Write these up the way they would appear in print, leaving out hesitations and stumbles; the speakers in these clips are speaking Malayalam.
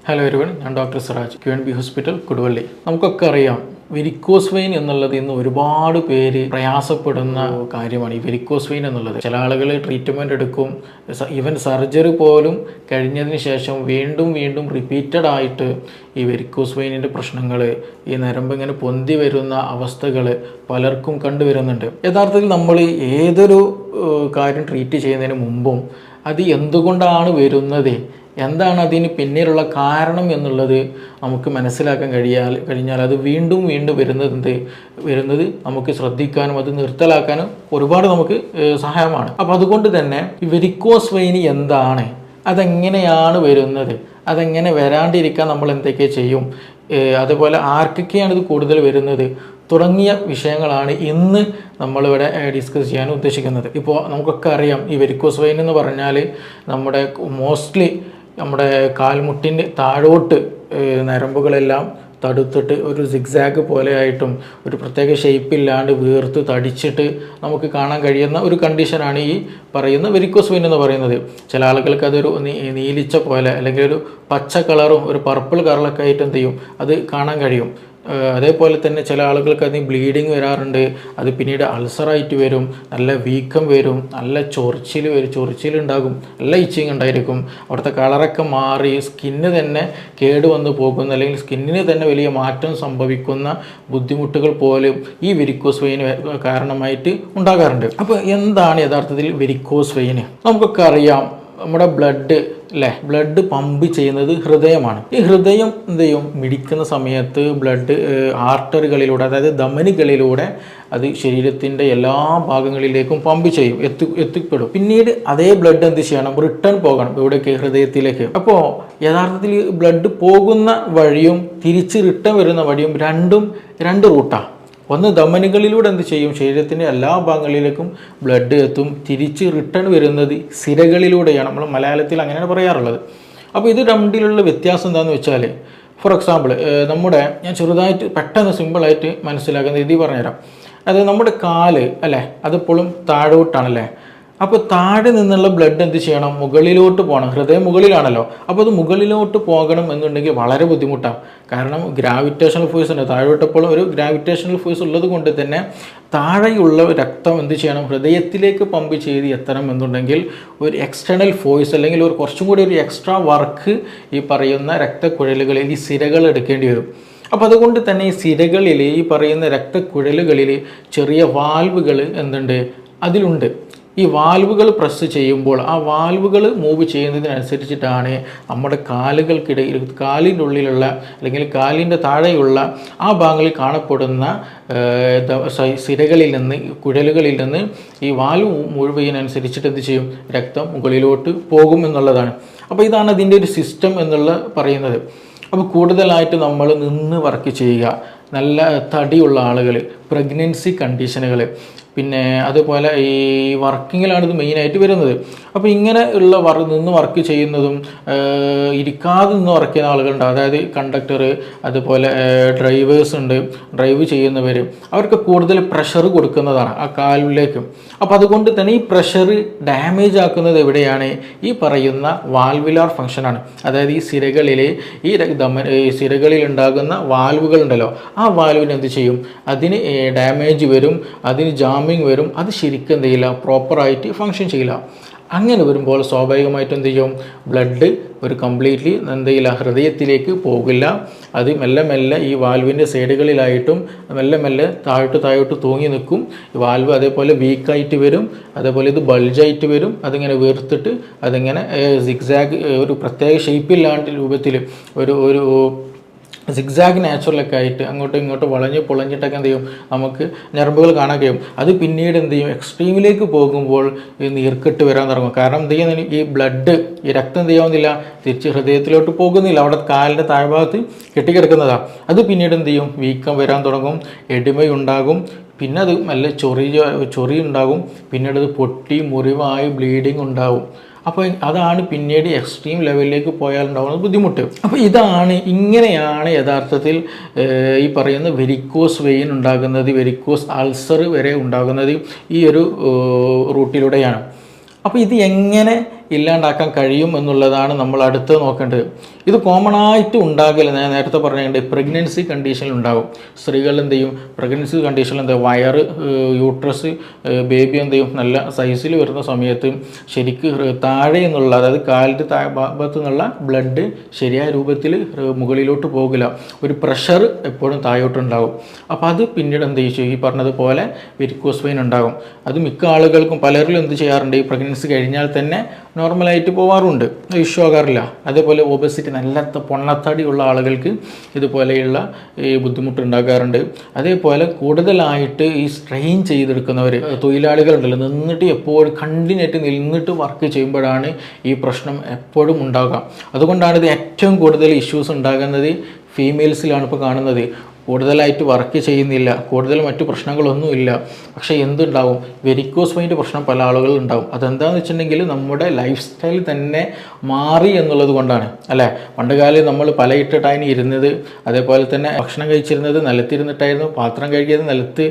ഹലോ എവരിവൺ, ഞാൻ doctor Siraj, QNB hospital, Koduvally. നമുക്കൊക്കെ അറിയാം, വെരിക്കോസ് വെയിൻ എന്നുള്ളത് ഇന്ന് ഒരുപാട് പേര് പ്രയാസപ്പെടുന്ന കാര്യമാണ്. ഈ വെരിക്കോസ് വെയിൻ എന്നുള്ളത് ചില ആളുകൾ ട്രീറ്റ്മെൻറ്റ് എടുക്കും, ഈവൻ സർജറി പോലും കഴിഞ്ഞതിന് ശേഷം വീണ്ടും വീണ്ടും റിപ്പീറ്റഡ് ആയിട്ട് ഈ വെരിക്കോസ് വെയിനിൻ്റെ പ്രശ്നങ്ങൾ, ഈ നരമ്പ് ഇങ്ങനെ പൊന്തി വരുന്ന അവസ്ഥകൾ പലർക്കും കണ്ടുവരുന്നുണ്ട്. യഥാർത്ഥത്തിൽ നമ്മൾ ഏതൊരു കാര്യം ട്രീറ്റ് ചെയ്യുന്നതിന് മുമ്പും അത് എന്തുകൊണ്ടാണ് വരുന്നത്, എന്താണ് അതിന് പിന്നിലുള്ള കാരണം എന്നുള്ളത് നമുക്ക് മനസ്സിലാക്കാൻ കഴിഞ്ഞാൽ അത് വീണ്ടും വീണ്ടും വരുന്നത് നമുക്ക് ശ്രദ്ധിക്കാനും അത് നിർത്തലാക്കാനും ഒരുപാട് നമുക്ക് സഹായമാണ്. അപ്പോൾ അതുകൊണ്ട് തന്നെ ഈ വെരിക്കോസ് വെയിൻ എന്താണ്, അതെങ്ങനെയാണ് വരുന്നത്, അതെങ്ങനെ വരാണ്ടിരിക്കാൻ നമ്മൾ എന്തൊക്കെ ചെയ്യും, അതുപോലെ ആർക്കൊക്കെയാണ് ഇത് കൂടുതൽ വരുന്നത് തുടങ്ങിയ വിഷയങ്ങളാണ് ഇന്ന് നമ്മളിവിടെ ഡിസ്കസ് ചെയ്യാൻ ഉദ്ദേശിക്കുന്നത്. ഇപ്പോൾ നമുക്കൊക്കെ അറിയാം, ഈ വെരിക്കോസ് വെയിൻ എന്ന് പറഞ്ഞാൽ മോസ്റ്റ്ലി നമ്മുടെ കാൽമുട്ടിൻ്റെ താഴോട്ട് നരമ്പുകളെല്ലാം തടുത്തിട്ട് ഒരു സിഗ്സാഗ് പോലെ ആയിട്ടും ഒരു പ്രത്യേക ഷേപ്പില്ലാണ്ട് വീർത്ത് തടിച്ചിട്ട് നമുക്ക് കാണാൻ കഴിയുന്ന ഒരു കണ്ടീഷനാണ് ഈ പറയുന്ന വെരിക്കോസ് വെയിൻ എന്ന് പറയുന്നത്. ചില ആളുകൾക്ക് അതൊരു നീലിച്ച പോലെ അല്ലെങ്കിൽ ഒരു പച്ച കളറും ഒരു പർപ്പിൾ കളറൊക്കെ ആയിട്ട് എന്ത് ചെയ്യും, അത് കാണാൻ കഴിയും. അതേപോലെ തന്നെ ചില ആളുകൾക്ക് അതിന് ബ്ലീഡിങ് വരാറുണ്ട്, അത് പിന്നീട് അൾസറായിട്ട് വരും, നല്ല വീക്കം വരും, നല്ല ചൊറിച്ചിലുണ്ടാകും, നല്ല ഇച്ചിങ് ഉണ്ടായിരിക്കും, അവിടുത്തെ കളറൊക്കെ മാറി സ്കിന്ന് തന്നെ കേടുവന്ന് പോകുന്ന അല്ലെങ്കിൽ സ്കിന്നിന് തന്നെ വലിയ മാറ്റം സംഭവിക്കുന്ന ബുദ്ധിമുട്ടുകൾ പോലും ഈ വെരിക്കോസ് വെയിൻ കാരണമായിട്ട് ഉണ്ടാകാറുണ്ട്. അപ്പോൾ എന്താണ് യഥാർത്ഥത്തിൽ വെരിക്കോസ് വെയിൻ? നമുക്കൊക്കെ അറിയാം, നമ്മുടെ ബ്ലഡ് പമ്പ് ചെയ്യുന്നത് ഹൃദയമാണ്. ഈ ഹൃദയം എന്ത് ചെയ്യും, മിടിക്കുന്ന സമയത്ത് ബ്ലഡ് ആർട്ടറികളിലൂടെ, അതായത് ധമനികളിലൂടെ അത് ശരീരത്തിൻ്റെ എല്ലാ ഭാഗങ്ങളിലേക്കും പമ്പ് ചെയ്യും, എത്തിപ്പെടും. പിന്നീട് അതേ ബ്ലഡ് എന്ത് ചെയ്യണം, റിട്ടേൺ പോകണം ഇവിടേക്ക്, ഹൃദയത്തിലേക്ക്. അപ്പോൾ യഥാർത്ഥത്തിൽ ബ്ലഡ് പോകുന്ന വഴിയും തിരിച്ച് റിട്ടേൺ വരുന്ന വഴിയും രണ്ട് റൂട്ടാണ്. ഒന്ന് ധമനികളിലൂടെ എന്ത് ചെയ്യും, ശരീരത്തിൻ്റെ എല്ലാ ഭാഗങ്ങളിലേക്കും ബ്ലഡ് എത്തും. തിരിച്ച് റിട്ടേൺ വരുന്നത് സിരകളിലൂടെയാണ്, നമ്മൾ മലയാളത്തിൽ അങ്ങനെയാണ് പറയാറുള്ളത്. അപ്പോൾ ഇത് രണ്ടിലുള്ള വ്യത്യാസം എന്താണെന്ന് വെച്ചാൽ, ഫോർ എക്സാമ്പിൾ ഞാൻ ചെറുതായിട്ട് പെട്ടെന്ന് സിമ്പിളായിട്ട് മനസ്സിലാക്കുന്ന രീതി പറഞ്ഞുതരാം. അതായത് നമ്മുടെ കാല് അല്ലേ, അതെപ്പോഴും താഴോട്ടാണല്ലേ. അപ്പോൾ താഴെ നിന്നുള്ള ബ്ലഡ് എന്ത് ചെയ്യണം, മുകളിലോട്ട് പോകണം. ഹൃദയം മുകളിലാണല്ലോ, അപ്പോൾ അത് മുകളിലോട്ട് പോകണം എന്നുണ്ടെങ്കിൽ വളരെ ബുദ്ധിമുട്ടാണ്. കാരണം ഗ്രാവിറ്റേഷണൽ ഫോഴ്സ് ഉണ്ട് താഴോട്ടെപ്പോഴും, ഒരു ഗ്രാവിറ്റേഷണൽ ഫോഴ്സ് ഉള്ളത് കൊണ്ട് തന്നെ താഴെയുള്ള രക്തം എന്ത് ചെയ്യണം, ഹൃദയത്തിലേക്ക് പമ്പ് ചെയ്ത് എത്തണം എന്നുണ്ടെങ്കിൽ ഒരു എക്സ്റ്റേണൽ ഫോഴ്സ് അല്ലെങ്കിൽ കുറച്ചും കൂടി ഒരു എക്സ്ട്രാ വർക്ക് ഈ പറയുന്ന രക്തക്കുഴലുകളിൽ ഈ സിരകൾ എടുക്കേണ്ടി വരും. അപ്പോൾ അതുകൊണ്ട് തന്നെ ഈ സിരകളിൽ ഈ പറയുന്ന രക്തക്കുഴലുകളിൽ ചെറിയ വാൽവുകൾ അതിലുണ്ട്. ഈ വാൽവുകൾ പ്രസ് ചെയ്യുമ്പോൾ ആ വാൽവുകൾ മൂവ് ചെയ്യുന്നതിനനുസരിച്ചിട്ടാണ് നമ്മുടെ കാലുകൾക്കിടയിൽ, കാലിൻ്റെ ഉള്ളിലുള്ള അല്ലെങ്കിൽ കാലിൻ്റെ താഴെയുള്ള ആ ഭാഗങ്ങളിൽ കാണപ്പെടുന്ന സിരകളിൽ നിന്ന്, കുഴലുകളിൽ നിന്ന് ഈ വാൽവ് മുഴുവതിനനുസരിച്ചിട്ട് എന്ത് ചെയ്യും, രക്തം മുകളിലോട്ട് പോകും എന്നുള്ളതാണ്. അപ്പോൾ ഇതാണ് അതിൻ്റെ ഒരു സിസ്റ്റം എന്നുള്ള പറയുന്നത്. അപ്പോൾ കൂടുതലായിട്ട് നമ്മൾ നിന്ന് വർക്ക് ചെയ്യുക, നല്ല തടിയുള്ള ആളുകൾ, പ്രഗ്നൻസി കണ്ടീഷനുകൾ, പിന്നെ അതുപോലെ ഈ വർക്കിങ്ങിലാണ് ഇത് മെയിനായിട്ട് വരുന്നത്. അപ്പോൾ ഇങ്ങനെ ഉള്ള നിന്ന് വർക്ക് ചെയ്യുന്നതും ഇരിക്കാതെ നിന്ന് വർക്ക് ചെയ്യുന്ന ആളുകളുണ്ട്. അതായത് കണ്ടക്ടർ, അതുപോലെ ഡ്രൈവേഴ്സ് ഉണ്ട്, ഡ്രൈവ് ചെയ്യുന്നവർ, അവർക്ക് കൂടുതൽ പ്രഷർ കൊടുക്കുന്നതാണ് ആ കാലിലേക്ക്. അപ്പോൾ അതുകൊണ്ട് തന്നെ ഈ പ്രഷർ ഡാമേജ് ആക്കുന്നത് എവിടെയാണ്, ഈ പറയുന്ന വാൽവുലാർ ഫങ്ഷനാണ്. അതായത് ഈ സിരകളിൽ സിരകളിൽ ഉണ്ടാകുന്ന വാൽവുകൾ ഉണ്ടല്ലോ, ആ വാൽവിന് എന്ത് ചെയ്യും, അതിന് ഡാമേജ് വരും, അതിന് ജാമിങ് വരും, അത് ശരിക്കും എന്ത് ചെയ്യില്ല, പ്രോപ്പറായിട്ട് ഫങ്ഷൻ ചെയ്യില്ല. അങ്ങനെ വരുമ്പോൾ സ്വാഭാവികമായിട്ടും എന്ത് ചെയ്യും, ബ്ലഡ് ഒരു കംപ്ലീറ്റ്ലി എന്ത് ചെയ്യില്ല, ഹൃദയത്തിലേക്ക് പോകില്ല. അത് മെല്ലെ ഈ വാൽവിൻ്റെ സൈഡുകളിലായിട്ടും മെല്ലെ താഴോട്ട് തൂങ്ങി നിൽക്കും. വാൽവ് അതേപോലെ വീക്കായിട്ട് വരും, അതേപോലെ ഇത് ബൾജായിട്ട് വരും, അതിങ്ങനെ വീർത്തിട്ട് അതിങ്ങനെ സിഗ്സാഗ് ഒരു പ്രത്യേക ഷേപ്പില്ലാണ്ട് രൂപത്തിൽ ഒരു സിഗ്സാഗ് നാച്ചുറലൊക്കെ ആയിട്ട് അങ്ങോട്ടും ഇങ്ങോട്ടും പൊളഞ്ഞിട്ടൊക്കെ എന്ത് ചെയ്യും, നമുക്ക് ഞരമ്പുകൾ കാണാൻ കഴിയും. അത് പിന്നീട് എന്ത് ചെയ്യും, എക്സ്ട്രീമിലേക്ക് പോകുമ്പോൾ ഈ നീർക്കെട്ട് വരാൻ തുടങ്ങും. കാരണം എന്ത് ചെയ്യുന്ന ഈ ബ്ലഡ്, ഈ രക്തം എന്ത് ചെയ്യാവുന്നില്ല, തിരിച്ച് ഹൃദയത്തിലോട്ട് പോകുന്നില്ല, അവിടെ കാലിൻ്റെ താഴ്ഭാഗത്ത് കെട്ടിക്കിടക്കുന്നതാണ്. അത് പിന്നീട് എന്ത് ചെയ്യും, വീക്കം വരാൻ തുടങ്ങും, എടിമയുണ്ടാകും, പിന്നെ അത് നല്ല ചൊറി ഉണ്ടാകും, പിന്നീട് അത് പൊട്ടി മുറിവായി ബ്ലീഡിങ് ഉണ്ടാവും. അപ്പോൾ അതാണ് പിന്നീട് എക്സ്ട്രീം ലെവലിലേക്ക് പോയാൽ ഉണ്ടാകുന്ന ബുദ്ധിമുട്ട്. അപ്പോൾ ഇങ്ങനെയാണ് യഥാർത്ഥത്തിൽ ഈ പറയുന്ന വെരിക്കോസ് വെയിൻ ഉണ്ടാകുന്നത്, വെരിക്കോസ് അൾസർ വരെ ഉണ്ടാകുന്നത് ഈ ഒരു റൂട്ടിലൂടെയാണ്. അപ്പോൾ ഇത് എങ്ങനെ ഇല്ലാണ്ടാക്കാൻ കഴിയും എന്നുള്ളതാണ് നമ്മൾ അടുത്ത് നോക്കേണ്ടത്. ഇത് കോമൺ ആയിട്ട് ഉണ്ടാകില്ല. ഞാൻ നേരത്തെ പറഞ്ഞിട്ടുണ്ട്, പ്രഗ്നൻസി കണ്ടീഷനിൽ ഉണ്ടാകും. സ്ത്രീകൾ എന്ത് ചെയ്യും, പ്രഗ്നൻസി കണ്ടീഷനിൽ എന്താ വയറ്, യൂട്രസ്, ബേബി എന്ത് ചെയ്യും, നല്ല സൈസിൽ വരുന്ന സമയത്ത് ശരിക്ക് താഴെ നിന്നുള്ള, അതായത് കാലിൻ്റെ ഭാഗത്തു നിന്നുള്ള ബ്ലഡ് ശരിയായ രൂപത്തിൽ മുകളിലോട്ട് പോകില്ല. ഒരു പ്രഷർ എപ്പോഴും താഴോട്ടുണ്ടാകും. അപ്പോൾ അത് പിന്നീട് എന്ത് ചെയ്യും, ഈ പറഞ്ഞതുപോലെ വെരിക്കോസ് വെയിൻ ഉണ്ടാകും. അത് മിക്ക ആളുകൾക്കും, പലരിലും എന്ത് ചെയ്യാറുണ്ട്, ഈ പ്രഗ്നൻസി കഴിഞ്ഞാൽ തന്നെ നോർമലായിട്ട് പോകാറുണ്ട്, ഇഷ്യൂ ആകാറില്ല. അതേപോലെ ഒബസിറ്റി, നല്ല പൊണ്ണത്തടിയുള്ള ആളുകൾക്ക് ഇതുപോലെയുള്ള ഈ ബുദ്ധിമുട്ട് ഉണ്ടാകാറുണ്ട്. അതേപോലെ കൂടുതലായിട്ട് ഈ സ്ട്രെയിൻ ചെയ്തെടുക്കുന്നവർ, തൊഴിലാളികളുണ്ടല്ലോ, നിന്നിട്ട് എപ്പോഴും കണ്ടിന്യൂട്ട് നിന്നിട്ട് വർക്ക് ചെയ്യുമ്പോഴാണ് ഈ പ്രശ്നം എപ്പോഴും ഉണ്ടാകാം. അതുകൊണ്ടാണ് ഇത് ഏറ്റവും കൂടുതൽ ഇഷ്യൂസ് ഉണ്ടാകുന്നത് ഫീമെയിൽസിലാണ് ഇപ്പോൾ കാണുന്നത്. കൂടുതലായിട്ട് വർക്ക് ചെയ്യുന്നില്ല, കൂടുതൽ മറ്റു പ്രശ്നങ്ങളൊന്നുമില്ല, പക്ഷേ എന്തുണ്ടാവും, വെരിക്കോസ് വെയിൻ്റെ പ്രശ്നം പല ആളുകളും ഉണ്ടാവും. അതെന്താണെന്ന് വെച്ചിട്ടുണ്ടെങ്കിൽ നമ്മുടെ ലൈഫ് സ്റ്റൈൽ തന്നെ മാറി എന്നുള്ളത് കൊണ്ടാണ്, അല്ലേ? പണ്ടുകാലം നമ്മൾ പലയിട്ടിട്ടാണ് ഇരുന്നത്, അതേപോലെ തന്നെ ഭക്ഷണം കഴിച്ചിരുന്നത് നിലത്തിരുന്നിട്ടായിരുന്നു, പാത്രം കഴുകിയത് നിലത്ത്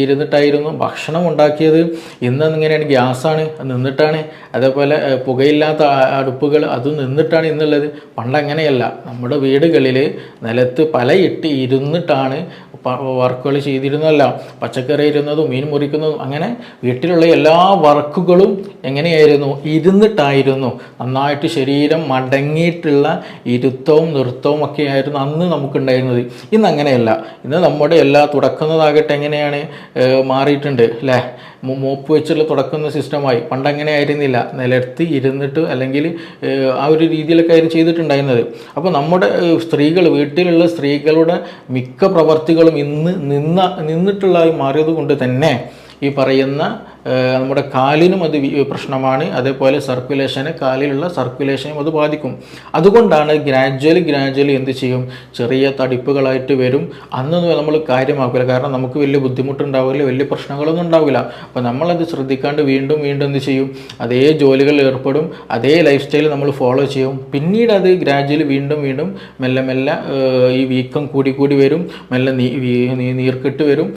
ഇരുന്നിട്ടായിരുന്നു, ഭക്ഷണം ഉണ്ടാക്കിയത്. ഇന്ന് ഇങ്ങനെയാണ്, ഗ്യാസാണ്, നിന്നിട്ടാണ്. അതേപോലെ പുകയില്ലാത്ത അടുപ്പുകൾ, അത് നിന്നിട്ടാണ് ഇന്നുള്ളത്. പണ്ടങ്ങനെയല്ല, നമ്മുടെ വീടുകളിൽ നിലത്ത് പലയിട്ട് ഇരുന്നിട്ടാണ് വർക്കുകൾ ചെയ്തിരുന്നതല്ല. പച്ചക്കറി ഇരുന്നതും മീൻ മുറിക്കുന്നതും അങ്ങനെ വീട്ടിലുള്ള എല്ലാ വർക്കുകളും എങ്ങനെയായിരുന്നു, ഇരുന്നിട്ടായിരുന്നു. നന്നായിട്ട് ശരീരം മടങ്ങിയിട്ടുള്ള ഇരുത്തവും നൃത്തവും ഒക്കെ ആയിരുന്നു അന്ന് നമുക്കുണ്ടായിരുന്നത്. ഇന്ന് അങ്ങനെയല്ല. ഇന്ന് നമ്മുടെ എല്ലാ തുടക്കുന്നതാകട്ടെ എങ്ങനെയാണ് മാറിയിട്ടുണ്ട്, അല്ലേ? മോപ്പ് വെച്ചുള്ള തുടക്കുന്ന സിസ്റ്റമായി. പണ്ടങ്ങനെ ആയിരുന്നില്ല, നിലത്ത് ഇരുന്നിട്ട് അല്ലെങ്കിൽ ആ ഒരു രീതിയിലൊക്കെ ആയിരുന്നു ചെയ്തിട്ടുണ്ടായിരുന്നത്. അപ്പോൾ നമ്മുടെ സ്ത്രീകൾ, വീട്ടിലുള്ള സ്ത്രീകളുടെ മിക്ക പ്രവർത്തികളും ഇന്ന് നിന്നിട്ടുള്ളതായി മാറിയത് കൊണ്ട് തന്നെ ഈ പറയുന്ന നമ്മുടെ കാലിനും അത് പ്രശ്നമാണ്. അതേപോലെ കാലിലുള്ള സർക്കുലേഷനും അത് ബാധിക്കും. അതുകൊണ്ടാണ് ഗ്രാജ്വലി എന്ത് ചെയ്യും, ചെറിയ തടിപ്പുകളായിട്ട് വരും. അന്നൊന്നും നമ്മൾ കാര്യമാക്കില്ല, കാരണം നമുക്ക് വലിയ ബുദ്ധിമുട്ടുണ്ടാവില്ല, വലിയ പ്രശ്നങ്ങളൊന്നും ഉണ്ടാവില്ല. അപ്പോൾ നമ്മളത് ശ്രദ്ധിക്കാണ്ട് വീണ്ടും എന്ത് ചെയ്യും, അതേ ജോലികളിൽ ഏർപ്പെടും, അതേ ലൈഫ് സ്റ്റൈൽ നമ്മൾ ഫോളോ ചെയ്യും. പിന്നീട് അത് ഗ്രാജ്വലി വീണ്ടും മെല്ലെ ഈ വീക്കം കൂടി വരും, മെല്ലെ നീർക്കെട്ട് വരും,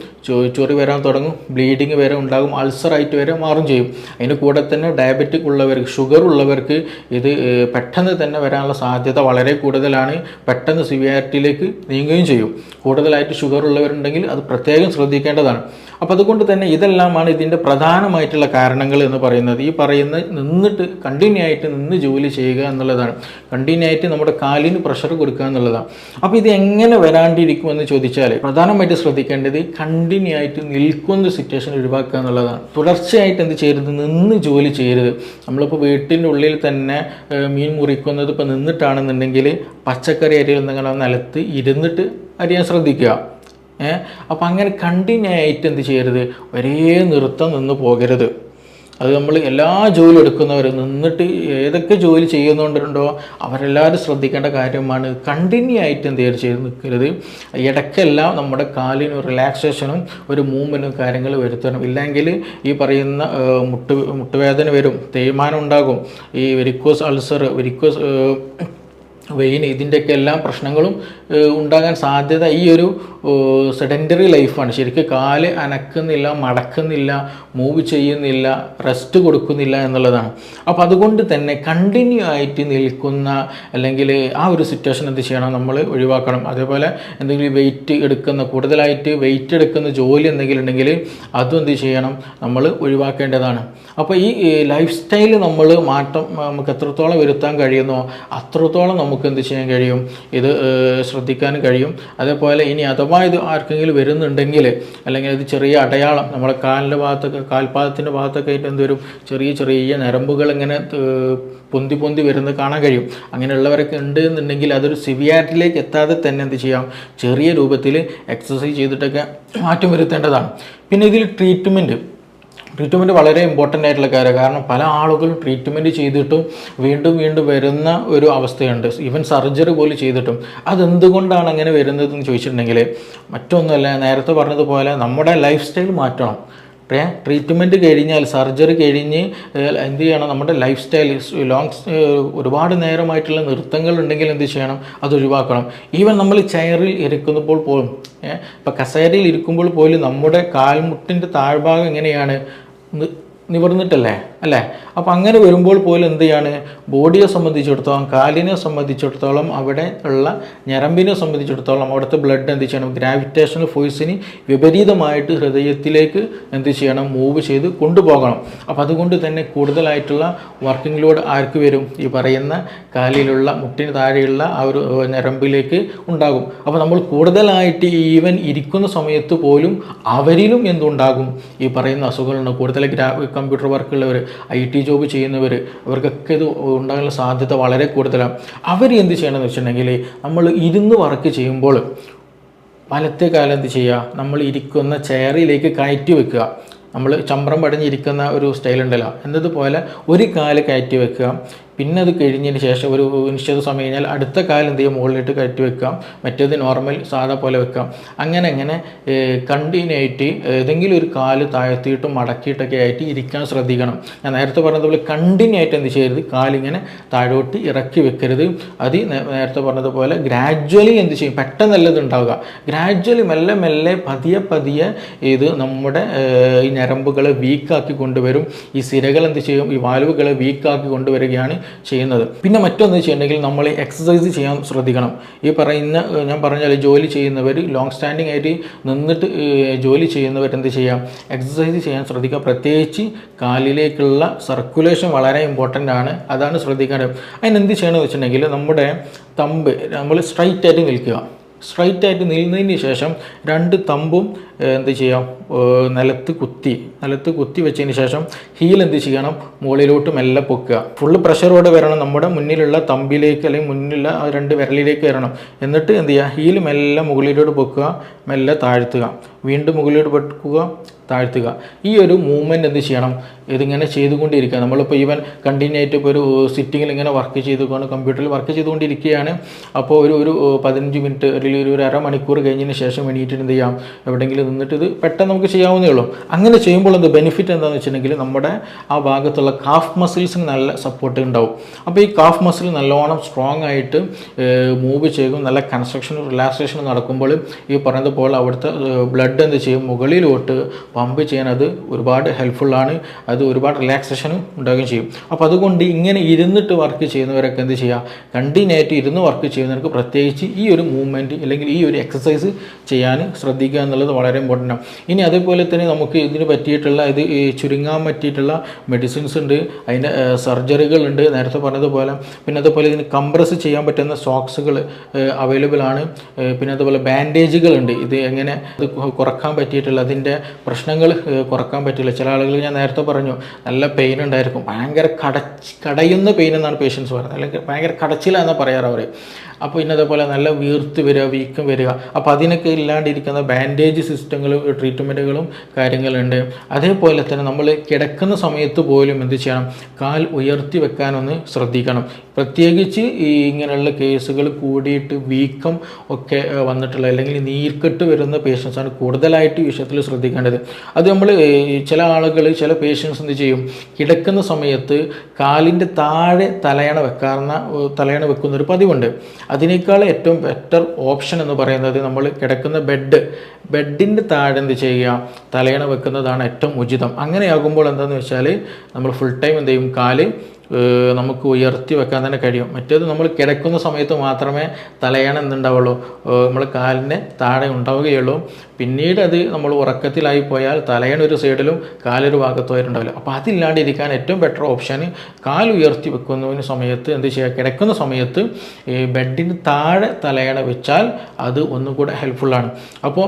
ചൊറി വരാൻ തുടങ്ങും, ബ്ലീഡിങ് വരെ ഉണ്ടാകും, അൾസർ ആയിട്ട് വരെ മാറും ചെയ്യും. അതിന് കൂടെ തന്നെ ഡയബറ്റിക് ഉള്ളവർക്ക്, ഷുഗർ ഉള്ളവർക്ക് ഇത് പെട്ടെന്ന് തന്നെ വരാനുള്ള സാധ്യത വളരെ കൂടുതലാണ്. പെട്ടെന്ന് സിവിയാരിറ്റിയിലേക്ക് നീങ്ങുകയും ചെയ്യും. കൂടുതലായിട്ട് ഷുഗർ ഉള്ളവരുണ്ടെങ്കിൽ അത് പ്രത്യേകം ശ്രദ്ധിക്കേണ്ടതാണ്. അപ്പോൾ അതുകൊണ്ട് തന്നെ ഇതെല്ലാമാണ് ഇതിൻ്റെ പ്രധാനമായിട്ടുള്ള കാരണങ്ങൾ എന്ന് പറയുന്നത്. ഈ പറയുന്ന കണ്ടിന്യൂ ആയിട്ട് നിന്ന് ജോലി ചെയ്യുക എന്നുള്ളതാണ്. കണ്ടിന്യൂ ആയിട്ട് നമ്മുടെ കാലിന് പ്രഷർ കൊടുക്കുക എന്നുള്ളതാണ്. അപ്പോൾ ഇത് എങ്ങനെ വരാണ്ടിരിക്കുമെന്ന് ചോദിച്ചാൽ പ്രധാനമായിട്ട് ശ്രദ്ധിക്കേണ്ടത് കണ്ടിന്യൂ ആയിട്ട് നിൽക്കുന്ന സിറ്റുവേഷൻ ഒഴിവാക്കുക എന്നുള്ളതാണ്. തുടർച്ചയായിട്ട് എന്ത് ചെയ്യരുത്, നിന്ന് ജോലി ചെയ്യരുത്. നമ്മളിപ്പോൾ വീട്ടിൻ്റെ ഉള്ളിൽ തന്നെ മീൻ മുറിക്കുന്നത് ഇപ്പോൾ നിന്നിട്ടാണെന്നുണ്ടെങ്കിൽ പച്ചക്കറി അരിയിൽ നിലത്ത് ഇരുന്നിട്ട് അരിയാൻ ശ്രദ്ധിക്കുക. അപ്പം അങ്ങനെ കണ്ടിന്യൂ ആയിട്ട് എന്ത് ചെയ്യരുത്, ഒരേ നൃത്തം നിന്ന് പോകരുത്. അത് നമ്മൾ എല്ലാ ജോലി എടുക്കുന്നവർ നിന്നിട്ട് ഏതൊക്കെ ജോലി ചെയ്യുന്നുണ്ടോ അവരെല്ലാവരും ശ്രദ്ധിക്കേണ്ട കാര്യമാണ്. കണ്ടിന്യൂ ആയിട്ട് എന്ത് ചെയ്ത് നിൽക്കരുത്. ഇടയ്ക്കെല്ലാം നമ്മുടെ കാലിന് റിലാക്സേഷനും ഒരു മൂവ്മെൻറ്റും കാര്യങ്ങൾ വരുത്തണം. ഇല്ലെങ്കിൽ ഈ പറയുന്ന മുട്ടുവേദന വരും, തേയ്മാനം ഉണ്ടാകും, ഈ വെരിക്കോസ് അൾസർ, വെരിക്കോസ് വെയിൻ, ഇതിൻ്റെയൊക്കെ എല്ലാ പ്രശ്നങ്ങളും ഉണ്ടാകാൻ സാധ്യത ഈ ഒരു സെഡൻറ്ററി ലൈഫാണ്. ശരിക്കും കാല് അനക്കുന്നില്ല, മടക്കുന്നില്ല, മൂവ് ചെയ്യുന്നില്ല, റെസ്റ്റ് കൊടുക്കുന്നില്ല എന്നുള്ളതാണ്. അപ്പോൾ അതുകൊണ്ട് തന്നെ കണ്ടിന്യൂ ആയിട്ട് നിൽക്കുന്ന അല്ലെങ്കിൽ ആ ഒരു സിറ്റുവേഷൻ എന്ത് ചെയ്യണം, നമ്മൾ ഒഴിവാക്കണം. അതേപോലെ എന്തെങ്കിലും കൂടുതലായിട്ട് വെയിറ്റ് എടുക്കുന്ന ജോലി എന്തെങ്കിലും ഉണ്ടെങ്കിൽ അതും എന്ത് ചെയ്യണം, നമ്മൾ ഒഴിവാക്കേണ്ടതാണ്. അപ്പോൾ ഈ ലൈഫ് സ്റ്റൈൽ നമ്മൾ മാറ്റം നമുക്ക് എത്രത്തോളം വരുത്താൻ കഴിയുന്നോ അത്രത്തോളം നമുക്ക് എന്ത് ചെയ്യാൻ കഴിയും, ഇത് ശ്രദ്ധിക്കാൻ കഴിയും. അതേപോലെ ഇനി അഥവാ ഇത് ആർക്കെങ്കിലും വരുന്നുണ്ടെങ്കിൽ അല്ലെങ്കിൽ ഇത് ചെറിയ അടയാളം നമ്മുടെ കാലിൻ്റെ ഭാഗത്തൊക്കെ, കാൽപാദത്തിൻ്റെ ഭാഗത്തൊക്കെ ആയിട്ട് എന്തൊരും ചെറിയ നരമ്പുകൾ ഇങ്ങനെ പൊന്തി വരുന്നത് കാണാൻ കഴിയും. അങ്ങനെയുള്ളവരൊക്കെ ഉണ്ട് എന്നുണ്ടെങ്കിൽ അതൊരു സിവിയാരിറ്റിയിലേക്ക് എത്താതെ തന്നെ എന്ത് ചെയ്യാം, ചെറിയ രൂപത്തിൽ എക്സസൈസ് ചെയ്തിട്ടൊക്കെ മാറ്റം വരുത്തേണ്ടതാണ്. പിന്നെ ഇതിൽ ട്രീറ്റ്മെൻറ്റ് വളരെ ഇമ്പോർട്ടൻ്റ് ആയിട്ടുള്ള കാര്യമാണ്. കാരണം പല ആളുകളും ട്രീറ്റ്മെൻറ്റ് ചെയ്തിട്ടും വീണ്ടും വരുന്ന ഒരു അവസ്ഥയുണ്ട്. ഈവൻ സർജറി പോലും ചെയ്തിട്ടും. അതെന്തുകൊണ്ടാണ് അങ്ങനെ വരുന്നതെന്ന് ചോദിച്ചിട്ടുണ്ടെങ്കിൽ മറ്റൊന്നുമല്ല, നേരത്തെ പറഞ്ഞതുപോലെ നമ്മുടെ ലൈഫ് സ്റ്റൈൽ മാറ്റണം. ട്രീറ്റ്മെൻറ്റ് കഴിഞ്ഞാൽ, സർജറി കഴിഞ്ഞ് എന്ത് ചെയ്യണം, നമ്മുടെ ലൈഫ് സ്റ്റൈൽ ഒരുപാട് നേരമായിട്ടുള്ള നൃത്തങ്ങൾ ഉണ്ടെങ്കിൽ എന്ത് ചെയ്യണം, അത് ഒഴിവാക്കണം. ഈവൻ നമ്മൾ ചെയറിൽ ഇരിക്കുമ്പോൾ പോലും, ഇപ്പോൾ കസേരയിൽ ഇരിക്കുമ്പോൾ പോലും നമ്മുടെ കാൽമുട്ടിൻ്റെ താഴ്ഭാഗം എങ്ങനെയാണ് നിവർന്നിട്ടല്ലേ അല്ലേ? അപ്പോൾ അങ്ങനെ വരുമ്പോൾ പോലും എന്ത് ചെയ്യാണ്, ബോഡിയെ സംബന്ധിച്ചിടത്തോളം, കാലിനെ സംബന്ധിച്ചിടത്തോളം, അവിടെ ഉള്ള ഞരമ്പിനെ സംബന്ധിച്ചിടത്തോളം അവിടുത്തെ ബ്ലഡ് എന്ത് ചെയ്യണം, ഗ്രാവിറ്റേഷണൽ ഫോഴ്സിന് വിപരീതമായിട്ട് ഹൃദയത്തിലേക്ക് എന്ത് ചെയ്യണം, മൂവ് ചെയ്ത് കൊണ്ടുപോകണം. അപ്പോൾ അതുകൊണ്ട് തന്നെ കൂടുതലായിട്ടുള്ള വർക്കിംഗ് ലോഡ് ആർക്ക് വരും, ഈ പറയുന്ന കാലിലുള്ള മുട്ടിന് താഴെയുള്ള ആ ഒരു ഞരമ്പിലേക്ക് ഉണ്ടാകും. അപ്പോൾ നമ്മൾ കൂടുതലായിട്ട് ഈവൻ ഇരിക്കുന്ന സമയത്ത് പോലും അവരിലും എന്തുണ്ടാകും, ഈ പറയുന്ന അസുഖങ്ങളുണ്ട്. കൂടുതൽ കമ്പ്യൂട്ടർ വർക്കുള്ളവർ, IT ജോബ് ചെയ്യുന്നവർ, അവർക്കൊക്കെ ഇത് ഉണ്ടാകാനുള്ള സാധ്യത വളരെ കൂടുതലാണ്. അവർ എന്ത് ചെയ്യണമെന്ന് വെച്ചിട്ടുണ്ടെങ്കിൽ, നമ്മൾ ഇരുന്ന് വർക്ക് ചെയ്യുമ്പോൾ വലത്തെ കാലം എന്ത് ചെയ്യുക, നമ്മൾ ഇരിക്കുന്ന ചെയറിലേക്ക് കയറ്റി വെക്കുക. നമ്മൾ ചമ്രം പടിഞ്ഞിരിക്കുന്ന ഒരു സ്റ്റൈൽ ഉണ്ടല്ലോ, എന്നതുപോലെ ഒരു കാല് കയറ്റി വെക്കുക. പിന്നെ അത് കഴിഞ്ഞതിന് ശേഷം ഒരു നിശ്ചിത സമയം കഴിഞ്ഞാൽ അടുത്ത കാലം എന്ത് ചെയ്യുക, മുകളിലിട്ട് കയറ്റി വെക്കാം. മറ്റേത് നോർമൽ സാധാ പോലെ വെക്കാം. അങ്ങനെ കണ്ടിന്യൂ ആയിട്ട് ഏതെങ്കിലും ഒരു കാല് താഴ്ത്തിയിട്ടും മടക്കിയിട്ടൊക്കെ ആയിട്ട് ഇരിക്കാൻ ശ്രദ്ധിക്കണം. ഞാൻ നേരത്തെ പറഞ്ഞതുപോലെ കണ്ടിന്യൂ ആയിട്ട് എന്ത് ചെയ്യരുത്, കാലിങ്ങനെ താഴോട്ട് ഇറക്കി വെക്കരുത്. അത് നേരത്തെ പറഞ്ഞതുപോലെ ഗ്രാജ്വലി എന്ത് ചെയ്യും, പെട്ടെന്നല്ലത് ഉണ്ടാവുക. ഗ്രാജ്വലി മെല്ലെ മെല്ലെ പതിയെ ഇത് നമ്മുടെ ഈ ഞരമ്പുകളെ വീക്കാക്കി കൊണ്ടുവരും. ഈ സിരകൾ എന്ത് ചെയ്യും, ഈ വാൽവുകളെ വീക്കാക്കി കൊണ്ടുവരികയാണ് ചെയ്യുന്നത്. പിന്നെ മറ്റൊന്ന് ചെയ്യണമെങ്കിൽ നമ്മൾ എക്സസൈസ് ചെയ്യാൻ ശ്രദ്ധിക്കണം. ഈ പറയുന്ന ഞാൻ പറഞ്ഞാൽ ജോലി ചെയ്യുന്നവർ, ലോങ് സ്റ്റാൻഡിങ് ആയിട്ട് നിന്നിട്ട് ജോലി ചെയ്യുന്നവർ എന്ത് ചെയ്യാം, എക്സസൈസ് ചെയ്യാൻ ശ്രദ്ധിക്കുക. പ്രത്യേകിച്ച് കാലിലേക്കുള്ള സർക്കുലേഷൻ വളരെ ഇമ്പോർട്ടൻ്റ് ആണ്. അതാണ് ശ്രദ്ധിക്കേണ്ടത്. അതിനെന്ത് ചെയ്യണമെന്ന് വെച്ചിട്ടുണ്ടെങ്കിൽ, നമ്മുടെ തമ്പ് നമ്മൾ സ്ട്രൈറ്റ് ആയിട്ട് നിൽക്കുക. സ്ട്രൈറ്റ് ആയിട്ട് നിന്നതിന് ശേഷം രണ്ട് തമ്പും എന്ത് ചെയ്യാം, നിലത്ത് കുത്തി വെച്ചതിന് ശേഷം ഹീൽ എന്ത് ചെയ്യണം, മുകളിലോട്ട് മെല്ലെ പൊക്കുക. ഫുള്ള് പ്രഷറോടെ വരണം നമ്മുടെ മുന്നിലുള്ള തമ്പിലേക്ക്, അല്ലെങ്കിൽ മുന്നിലുള്ള ആ രണ്ട് വിരലിലേക്ക് വരണം. എന്നിട്ട് എന്ത് ചെയ്യുക, ഹീൽ മെല്ലെ മുകളിലോട്ട് പൊക്കുക, മെല്ലെ താഴ്ത്തുക, വീണ്ടും മുകളിലോട്ട് പൊക്കുക, താഴ്ത്തുക. ഈ ഒരു മൂവ്മെൻറ്റ് എന്ത് ചെയ്യണം, ഇതിങ്ങനെ ചെയ്തുകൊണ്ടിരിക്കുക. നമ്മളിപ്പോൾ ഈവൻ കണ്ടിന്യൂ ആയിട്ട് ഇപ്പോൾ ഒരു സിറ്റിങ്ങിൽ ഇങ്ങനെ വർക്ക് ചെയ്തുകൊണ്ട് കമ്പ്യൂട്ടറിൽ വർക്ക് ചെയ്തുകൊണ്ടിരിക്കുകയാണ്. അപ്പോൾ ഒരു 15 മിനിറ്റ് അല്ലെങ്കിൽ ഒരു അരമണിക്കൂർ കഴിഞ്ഞതിന് ശേഷം എണീറ്റിട്ട് എന്ത് ചെയ്യാം, എവിടെയെങ്കിലും നിന്നിട്ട് ഇത് പെട്ടെന്ന് നമുക്ക് ചെയ്യാവുന്നേ ഉള്ളൂ. അങ്ങനെ ചെയ്യുമ്പോൾ എന്ത് ബെനിഫിറ്റ് എന്താണെന്ന് വെച്ചിട്ടുണ്ടെങ്കിൽ, നമ്മുടെ ആ ഭാഗത്തുള്ള കാഫ് മസിൽസിന് നല്ല സപ്പോർട്ട് ഉണ്ടാവും. അപ്പോൾ ഈ കാഫ് മസിൽ നല്ലോണം സ്ട്രോങ് ആയിട്ട് മൂവ് ചെയ്യും. നല്ല കൺസ്ട്രക്ഷനും റിലാക്സേഷനും നടക്കുമ്പോൾ ഈ പറയുന്നതുപോലെ അവിടുത്തെ ബ്ലഡ് എന്ത് ചെയ്യും, മുകളിലോട്ട് പമ്പ് ചെയ്യാൻ അത് ഒരുപാട് ഹെൽപ്ഫുള്ളാണ്. അത് ഒരുപാട് റിലാക്സേഷനും ഉണ്ടാവുകയും ചെയ്യും. അപ്പോൾ അതുകൊണ്ട് ഇങ്ങനെ ഇരുന്നിട്ട് വർക്ക് ചെയ്യുന്നവരൊക്കെ എന്ത് ചെയ്യുക, കണ്ടിന്യൂ ആയിട്ട് ഇരുന്ന് വർക്ക് ചെയ്യുന്നവർക്ക് പ്രത്യേകിച്ച് ഈ ഒരു മൂവ്മെൻറ്റ് അല്ലെങ്കിൽ ഈ ഒരു എക്സസൈസ് ചെയ്യാൻ ശ്രദ്ധിക്കുക എന്നുള്ളത് വളരെ ഇമ്പോർട്ടൻ്റ് ആണ്. ഇനി അതേപോലെ തന്നെ നമുക്ക് ഇതിന് പറ്റിയിട്ടുള്ള ചുരുങ്ങാൻ പറ്റിയിട്ടുള്ള മെഡിസിൻസ് ഉണ്ട്, അതിൻ്റെ സർജറികളുണ്ട് നേരത്തെ പറഞ്ഞതുപോലെ. പിന്നെ അതുപോലെ ഇതിന് കംപ്രസ് ചെയ്യാൻ പറ്റുന്ന സോക്സുകൾ അവൈലബിൾ ആണ്. പിന്നെ അതുപോലെ ബാൻഡേജുകളുണ്ട്. ഇത് എങ്ങനെ ഇത് കുറക്കാൻ പറ്റിയിട്ടുള്ള അതിൻ്റെ പ്രശ്നങ്ങൾ കുറക്കാൻ പറ്റില്ല. ചില ആളുകൾ ഞാൻ നേരത്തെ പറഞ്ഞു നല്ല പെയിൻ ഉണ്ടായിരിക്കും, ഭയങ്കര കടയുന്ന പെയിൻ എന്നാണ് പേഷ്യൻസ് പറയുന്നത്, അല്ലെങ്കിൽ ഭയങ്കര കടച്ചിലാണെന്ന് പറയാറ് അവർ. അപ്പോൾ ഇന്നതേപോലെ നല്ല വീർത്ത് വരിക, വീക്കം വരിക. അപ്പോൾ അതിനൊക്കെ ഇല്ലാണ്ടിരിക്കുന്ന ബാൻഡേജ് സിസ്റ്റങ്ങൾ, ട്രീറ്റ്മെൻറ്റുകളും കാര്യങ്ങളുണ്ട്. അതേപോലെ തന്നെ നമ്മൾ കിടക്കുന്ന സമയത്ത് പോലും എന്ത് ചെയ്യണം, കാൽ ഉയർത്തി വെക്കാനൊന്ന് ശ്രദ്ധിക്കണം. പ്രത്യേകിച്ച് ഈ ഇങ്ങനെയുള്ള കേസുകൾ കൂടിയിട്ട് വീക്കം ഒക്കെ വന്നിട്ടുള്ള അല്ലെങ്കിൽ നീർക്കെട്ട് വരുന്ന പേഷ്യൻസാണ് കൂടുതലായിട്ട് ഈ വിഷയത്തിൽ ശ്രദ്ധിക്കേണ്ടത്. അത് നമ്മൾ ചില ആളുകൾ, ചില പേഷ്യൻസ് എന്ത് ചെയ്യും, കിടക്കുന്ന സമയത്ത് കാലിൻ്റെ താഴെ തലയണ വെക്കുന്നൊരു പതിവുണ്ട്. അതിനേക്കാൾ ഏറ്റവും ബെറ്റർ ഓപ്ഷൻ എന്ന് പറയുന്നത് നമ്മൾ കിടക്കുന്ന ബെഡിൻ്റെ താഴെ എന്ത് ചെയ്യുക, തലയണ വെക്കുന്നതാണ് ഏറ്റവും ഉചിതം. അങ്ങനെയാകുമ്പോൾ എന്താണെന്ന് വെച്ചാൽ നമ്മൾ ഫുൾ ടൈം എന്ത് ചെയ്യും, കാല് നമുക്ക് ഉയർത്തി വെക്കാൻ തന്നെ കഴിയും. മറ്റേത് നമ്മൾ കിടക്കുന്ന സമയത്ത് മാത്രമേ തലയണ എന്തുണ്ടാവുള്ളൂ, നമ്മൾ കാലിൻ്റെ താഴെ ഉണ്ടാവുകയുള്ളൂ. പിന്നീട് അത് നമ്മൾ ഉറക്കത്തിലായി പോയാൽ തലയണ ഒരു സൈഡിലും കാലൊരു ഭാഗത്തുമായിട്ടുണ്ടാവില്ല. അപ്പോൾ അതില്ലാണ്ടിരിക്കാൻ ഏറ്റവും ബെറ്റർ ഓപ്ഷൻ കാൽ ഉയർത്തി വെക്കുന്നതിന് സമയത്ത് എന്ത് ചെയ്യുക, കിടക്കുന്ന സമയത്ത് ബെഡിന് താഴെ തലയണ വെച്ചാൽ അത് ഒന്നും കൂടെ ഹെൽപ്ഫുള്ളാണ്. അപ്പോൾ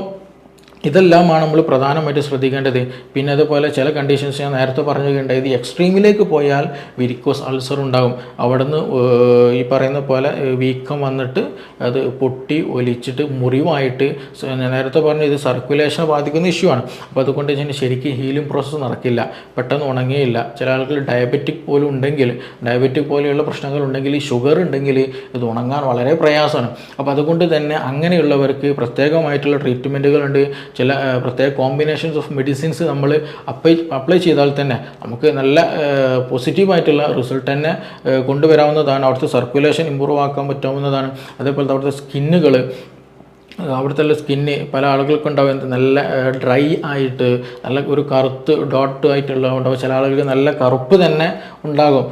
ഇതെല്ലാമാണ് നമ്മൾ പ്രധാനമായിട്ട് ശ്രദ്ധിക്കേണ്ടത്. പിന്നെ അതുപോലെ ചില കണ്ടീഷൻസ് ഞാൻ നേരത്തെ പറഞ്ഞിട്ടുണ്ട്, ഇത് എക്സ്ട്രീമിലേക്ക് പോയാൽ വെരിക്കോസ് അൾസർ ഉണ്ടാകും. അവിടുന്ന് ഈ പറയുന്ന പോലെ വീക്കം വന്നിട്ട് അത് പൊട്ടി ഒലിച്ചിട്ട് മുറിവായിട്ട്, നേരത്തെ പറഞ്ഞു ഇത് സർക്കുലേഷനെ ബാധിക്കുന്ന ഇഷ്യൂ ആണ്. അപ്പോൾ അതുകൊണ്ട് തന്നെ ശരിക്കും ഹീലിംഗ് പ്രോസസ്സ് നടക്കില്ല, പെട്ടെന്ന് ഉണങ്ങിയില്ല. ചില ആളുകൾ ഡയബറ്റിക് പോലും ഉണ്ടെങ്കിൽ, ഡയബറ്റിക് പോലെയുള്ള പ്രശ്നങ്ങൾ ഉണ്ടെങ്കിൽ, ഷുഗർ ഉണ്ടെങ്കിൽ ഇത് ഉണങ്ങാൻ വളരെ പ്രയാസമാണ്. അപ്പോൾ അതുകൊണ്ട് തന്നെ അങ്ങനെയുള്ളവർക്ക് പ്രത്യേകമായിട്ടുള്ള ട്രീറ്റ്മെൻറ്റുകളുണ്ട്. ചില പ്രത്യേക കോമ്പിനേഷൻസ് ഓഫ് മെഡിസിൻസ് നമ്മൾ അപ്ലൈ ചെയ്താൽ തന്നെ നമുക്ക് നല്ല പോസിറ്റീവായിട്ടുള്ള റിസൾട്ട് തന്നെ കൊണ്ടുവരാവുന്നതാണ്. അവിടുത്തെ സർക്കുലേഷൻ ഇമ്പ്രൂവ് ആക്കാൻ പറ്റാവുന്നതാണ്. അതേപോലെ അവിടുത്തെ സ്കിന്നുകൾ അവിടുത്തെ സ്കിന്ന് പല ആളുകൾക്കും ഉണ്ടാവും നല്ല ഡ്രൈ ആയിട്ട് നല്ല ഒരു കറുത്ത് ഡോട്ട് ആയിട്ടുള്ളതുണ്ടാവും. ചില ആളുകൾക്ക് നല്ല കറുപ്പ് തന്നെ ഉണ്ടാകും.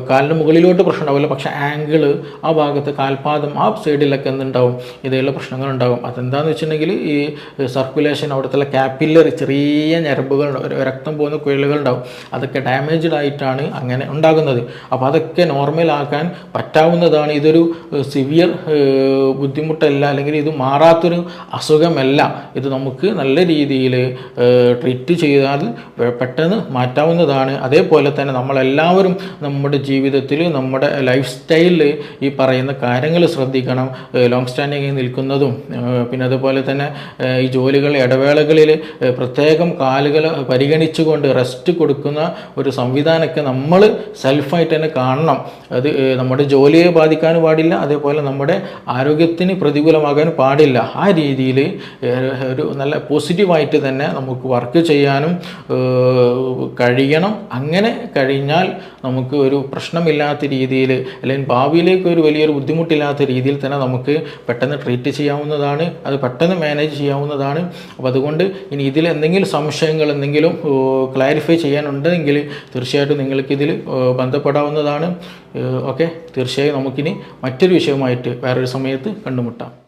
കാലിന് മുകളിലോട്ട് പ്രശ്നം ഉണ്ടാവില്ല, പക്ഷേ ആംഗിള് ആ ഭാഗത്ത് കാൽപാദം ആ സൈഡിലൊക്കെ എന്തുണ്ടാവും ഇതേയുള്ള പ്രശ്നങ്ങളുണ്ടാകും. അതെന്താണെന്ന് വെച്ചിട്ടുണ്ടെങ്കിൽ ഈ സർക്കുലേഷൻ അവിടുത്തെ കാപ്പില്ലറി ചെറിയ ഞരമ്പുകൾ രക്തം പോകുന്ന കുഴലുകൾ ഉണ്ടാവും, അതൊക്കെ ഡാമേജ്ഡ് ആയിട്ടാണ് അങ്ങനെ ഉണ്ടാകുന്നത്. അപ്പോൾ അതൊക്കെ നോർമലാക്കാൻ പറ്റാവുന്നതാണ്. ഇതൊരു സിവിയർ ബുദ്ധിമുട്ടല്ല, അല്ലെങ്കിൽ ഇത് മാറാത്തൊരു അസുഖമല്ല. ഇത് നമുക്ക് നല്ല രീതിയിൽ ട്രീറ്റ് ചെയ്താൽ പെട്ടെന്ന് മാറ്റാവുന്നതാണ്. അതേപോലെ തന്നെ നമ്മളെല്ലാവരും നമ്മുടെ ജീവിതത്തിൽ നമ്മുടെ ലൈഫ് സ്റ്റൈലിൽ ഈ പറയുന്ന കാര്യങ്ങൾ ശ്രദ്ധിക്കണം. ലോങ് സ്റ്റാൻഡിങ് നിൽക്കുന്നതും പിന്നെ അതുപോലെ തന്നെ ഈ ജോലികളുടെ ഇടവേളകളിൽ പ്രത്യേകം കാലുകൾ പരിഗണിച്ചുകൊണ്ട് റെസ്റ്റ് കൊടുക്കുന്ന ഒരു സംവിധാനമൊക്കെ നമ്മൾ സെൽഫായിട്ട് തന്നെ കാണണം. അത് നമ്മുടെ ജോലിയെ ബാധിക്കാനും പാടില്ല, അതേപോലെ നമ്മുടെ ആരോഗ്യത്തിന് പ്രതികൂലമാകാൻ പാടില്ല. ആ രീതിയിൽ ഒരു നല്ല പോസിറ്റീവായിട്ട് തന്നെ നമുക്ക് വർക്ക് ചെയ്യാനും കഴിയണം. അങ്ങനെ കഴിഞ്ഞാൽ നമുക്ക് ഒരു പ്രശ്നമില്ലാത്ത രീതിയിൽ, അല്ലെങ്കിൽ ഭാവിയിലേക്ക് ഒരു വലിയൊരു ബുദ്ധിമുട്ടില്ലാത്ത രീതിയിൽ തന്നെ നമുക്ക് പെട്ടെന്ന് ട്രീറ്റ് ചെയ്യാവുന്നതാണ്, അത് പെട്ടെന്ന് മാനേജ് ചെയ്യാവുന്നതാണ്. അപ്പോൾ അതുകൊണ്ട് ഇനി ഇതിൽ എന്തെങ്കിലും സംശയങ്ങൾ, എന്തെങ്കിലും ക്ലാരിഫൈ ചെയ്യാനുണ്ടെങ്കിൽ തീർച്ചയായിട്ടും നിങ്ങൾക്കിതിൽ ബന്ധപ്പെടാവുന്നതാണ്. ഓക്കെ, തീർച്ചയായും നമുക്കിനി മറ്റൊരു വിഷയവുമായിട്ട് വേറൊരു സമയത്ത് കണ്ടുമുട്ടാം.